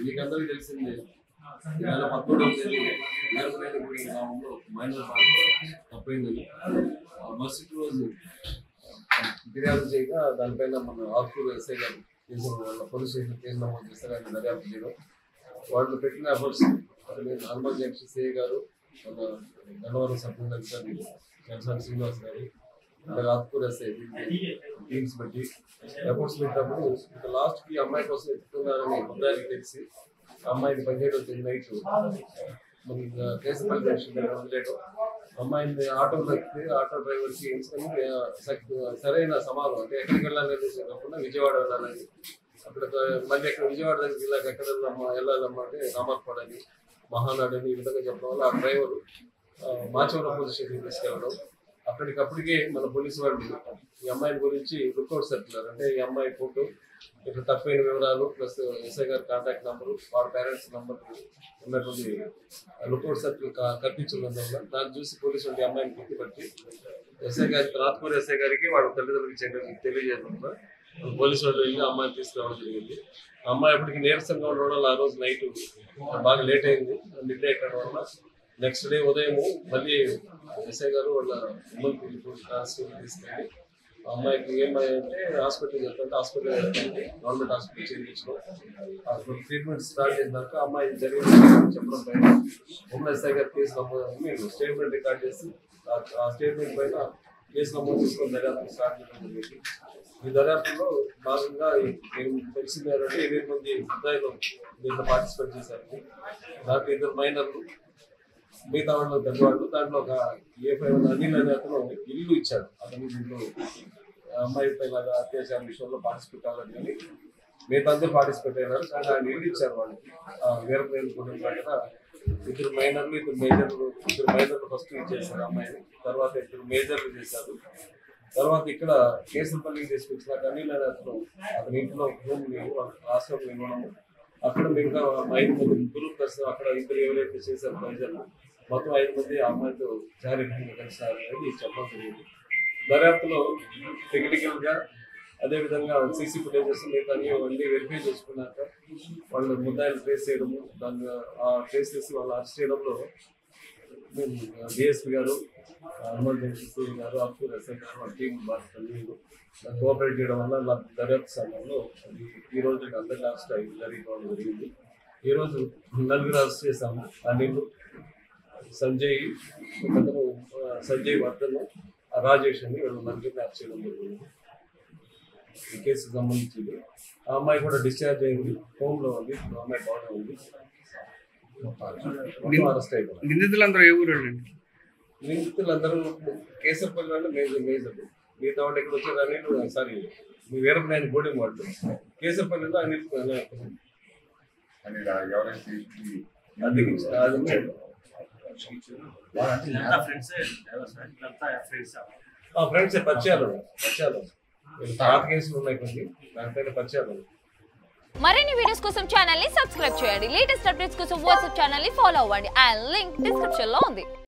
మీకందరికీ తెలిసిందే 2013 వీరపనేనిగూడెం గ్రామంలో మైనర్ బాలిక తప్పైందని మరుసటి రోజు ఫిర్యాదు చేయగా దానిపైన మన ఆత్కూరు ఎస్ఐ గారు వాళ్ళ పోలీస్ స్టేషన్ కేసు నమోదు చేస్తారు. ఆయన దర్యాప్తు చేయడం వాళ్ళు పెట్టిన ఎఫర్ట్స్ హనుమాన్ జంక్షన్ సిఐ గారు, మన గన్నవరం సబ్ అధికారి జనసాని శ్రీనివాస్ గారు, ఆత్కూరు ఎస్ఐ టీమ్స్ బట్టి ఎఫర్ట్స్ పెట్టినప్పుడు ఇంకా లాస్ట్కి అమ్మాయి కోసం ఎత్తుతున్నారని ముద్దాయికి తెలిసి అమ్మాయిని 17 నైట్ మన కేసుపల్లి జంక్షన్ దగ్గర వదిలేయడం, అమ్మాయిని ఆటోలో ఎక్కితే ఆటో డ్రైవర్కి ఎంచుకొని సరైన సమాధానం అంటే ఎక్కడికి వెళ్ళాలని కాకుండా విజయవాడ వెళ్ళాలని, అక్కడ మళ్ళీ ఎక్కడ విజయవాడ దగ్గరికి వెళ్ళాక ఎక్కడ వెళ్ళాలమ్మా అంటే రామర్పాడని, మహానాడు అని ఈ విధంగా చెప్పడం వల్ల ఆ డ్రైవరు మాచవరం పోలీస్ స్టేషన్ తీసుకెళ్ళడం. అప్పటికప్పటికే మన పోలీసు వాళ్ళు ఈ అమ్మాయిని గురించి లుక్అవుట్ సర్క్యులర్ అంటే ఈ అమ్మాయి ఫోటో, ఇక్కడ తప్పైన వివరాలు ప్లస్ ఎస్ఐ గారి కాంటాక్ట్ నెంబరు, వాళ్ళ పేరెంట్స్ నెంబర్ ఉన్నటువంటి లుక్అవుట్ సర్క్యులర్ కల్పించడం వల్ల దాన్ని చూసి పోలీసు వాళ్ళు అమ్మాయిని గుర్తుపట్టి ఎస్ఐ గారికి ఆత్కూరు ఎస్ఐ గారికి వాళ్ళ తల్లిదండ్రులకి తెలియజేయడం వల్ల పోలీసు వాళ్ళు వెళ్ళి అమ్మాయిని తీసుకురావడం జరిగింది. అమ్మాయి అప్పటికి నీరసంగా ఉండడం వల్ల ఆ రోజు నైట్ బాగా లేట్ అయింది. మిడ్ నైట్ అవడం వల్ల నెక్స్ట్ డే ఉదయం మళ్ళీ ఎస్ఐ గారు వాళ్ళ కాన్స్టేబుల్ తీసుకెళ్ళి అమ్మాయికి ఏమైందంటే హాస్పిటల్ చెప్తుంటే హాస్పిటల్ గవర్నమెంట్ హాస్పిటల్ చేయించడం, అప్పుడు ట్రీట్మెంట్ స్టార్ట్ చేసినాక అమ్మాయి జరిగింది చెప్పడం పైన ఎస్ఐ గారు కేసు నమోదు స్టేట్మెంట్ రికార్డ్ చేసి ఆ స్టేట్మెంట్ పైన కేసు నమోదు చేసుకొని దర్యాప్తు స్టార్ట్ చేయడం జరిగింది. ఈ దర్యాప్తులో భాగంగా తెలిసింది ఏంటంటే 8 మంది ముద్దాయిలు దీంట్లో పార్టిసిపేట్ చేశారు. దాంట్లో 2 మైనర్లు, మిగతా వాళ్ళు పెద్దవాళ్ళు. దాంట్లో ఒక A5 అనిల్ అనే అతను ఇల్లు ఇచ్చాడు. అతను దీంట్లో అమ్మాయి పైన అత్యాచారం విషయంలో పార్టిసిపేట్ అవ్వాలి కానీ మిగతా అందరూ పార్టిసిపేట్ అయినారు. కానీ ఆయన ఇల్లు ఇచ్చారు వాళ్ళకి వీరపనేనిగూడెం దగ్గర 2 మైనర్లు 2 మేజర్లు. 2 మైనర్లు ఫస్ట్ ఇచ్చేసారు అమ్మాయిని, తర్వాత 2 మేజర్లు చేశారు. తర్వాత ఇక్కడ కేసుపల్లికి తీసుకొచ్చినాక అనిల్ అనే అతని ఇంట్లో రూమ్ని హాస్టల్ ఇవ్వడము, అక్కడ మిగతా 5 మంది ముగ్గురు ప్లస్ అక్కడ 2 ఎవరైతే చేశారు మేజర్లు, మొత్తం 5 మంది ఆ అమ్మాయితో చారిత్రంగా కలిసారు అనేది చెప్పడం జరిగింది. దర్యాప్తులో టెక్నికల్గా అదేవిధంగా సీసీ ఫుటేజెస్ మిగతాని అన్నీ వెరిఫై చేసుకున్నాక వాళ్ళు ముద్దాయిలు ట్రేస్ చేయడము, దాన్ని ఆ ట్రేస్ చేసి వాళ్ళు అరెస్ట్ చేయడంలో డిఎస్పీ గారు, హనుమాన్ జంక్షన్ సిఐ గారు, ఆత్కూరు ఎస్ఐ గారు వాళ్ళ టీం బాధ్యతలు కోఆపరేట్ చేయడం వల్ల దర్యాప్తు సమయంలో ఈ రోజు అందరికీ అరెస్ట్ జరిగిపోవడం జరిగింది. ఈరోజు 4 అరెస్ట్ చేశాము. అనిల్, సంజయ్, సంజయ్ వర్ధన్, రాజేష్ అని వీళ్ళు 4 అరెస్ట్ చేయడం జరిగింది. ఈ కేసుకు సంబంధించింది ఆ అమ్మాయి కూడా డిశ్చార్జ్ అయింది, హోమ్లో ఉంది. ఆ అమ్మాయి బాగానే ఉంది. అరెస్ట్ అయిపోయింది. నిందితులందరూ ఏ ఊరు? నిందితులందరూ కేసరపల్లి వాళ్ళు మేజర్. మిగతా వాళ్ళు ఇక్కడ వచ్చారు అనిల్, సారీ మీ వీరపనేనిగూడెం వాళ్ళు. కేసరపల్లిలో అనిల్ ఫ్రెండ్స్ పరిచయాలు పాత కేసులు ఉన్నాయి కొన్ని, దానిపైన పరిచయాలు. మరిన్ని వీడియోస్ కోసం ఛానల్ ని సబ్స్క్రైబ్ చేయండి. లేటెస్ట్ అప్డేట్స్ కోసం వాట్సాప్ ఛానల్ ని ఫాలో అవ్వండి. అండ్ లింక్ డిస్క్రిప్షన్ లో ఉంది.